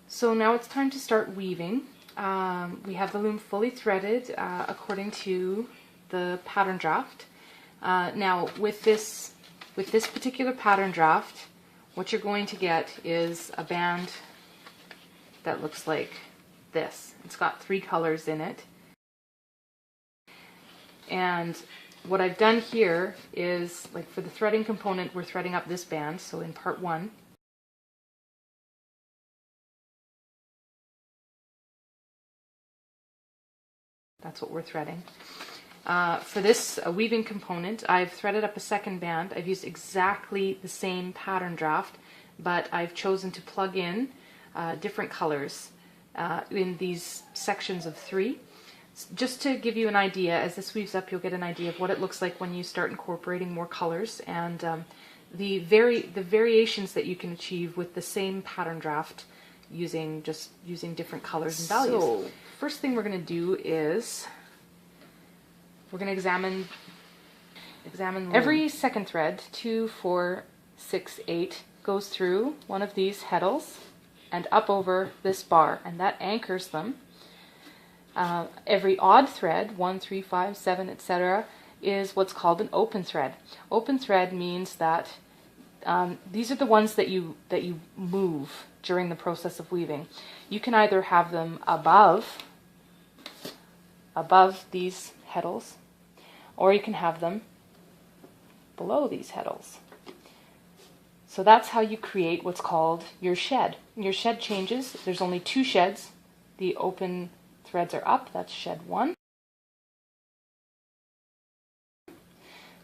So now it's time to start weaving. We have the loom fully threaded according to the pattern draft. Now with this particular pattern draft, what you're going to get is a band that looks like this. It's got 3 colors in it. And what I've done here is, like for the threading component, we're threading up this band, so in part 1. That's what we're threading. For this weaving component, I've threaded up a second band. I've used exactly the same pattern draft, but I've chosen to plug in different colors in these sections of 3. Just to give you an idea, as this weaves up, you'll get an idea of what it looks like when you start incorporating more colors and the variations that you can achieve with the same pattern draft using different colors and values. So, first thing we're going to do is we're going to examine every second thread. 2, 4, 6, 8 goes through one of these heddles and up over this bar, and that anchors them. Every odd thread, 1, 3, 5, 7, etc., is what's called an open thread. Open thread means that these are the ones that you move during the process of weaving. You can either have them above these heddles, or you can have them below these heddles. So that's how you create what's called your shed. Your shed changes. There's only 2 sheds. The open threads are up, that's shed 1.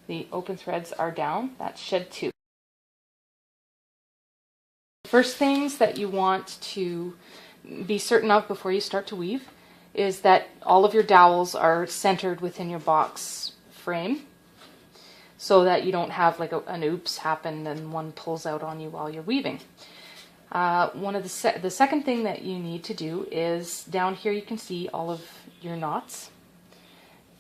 The open threads are down, that's shed 2. First things that you want to be certain of before you start to weave is that all of your dowels are centered within your box frame, so that you don't have like an oops happen and one pulls out on you while you're weaving. The second thing that you need to do is, down here you can see all of your knots.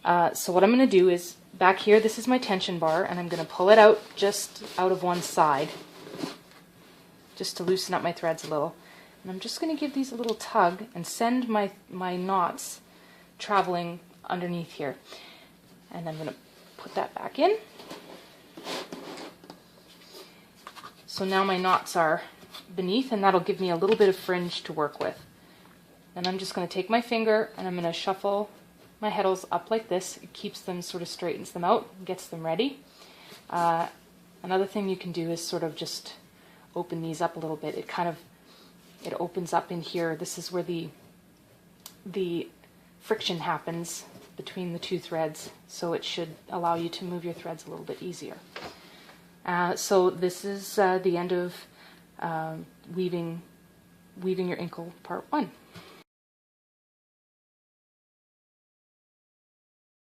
So what I'm going to do is, back here, this is my tension bar, and I'm going to pull it out just out of one side, just to loosen up my threads a little. And I'm just going to give these a little tug and send my knots traveling underneath here. And I'm going to put that back in. So now my knots are beneath, and that'll give me a little bit of fringe to work with. And I'm just going to take my finger and I'm going to shuffle my heddles up like this. It keeps them, sort of straightens them out, gets them ready. Another thing you can do is sort of just open these up a little bit. It opens up in here. This is where the friction happens between the 2 threads, so it should allow you to move your threads a little bit easier. So this is the end of weaving your Inkle part 1.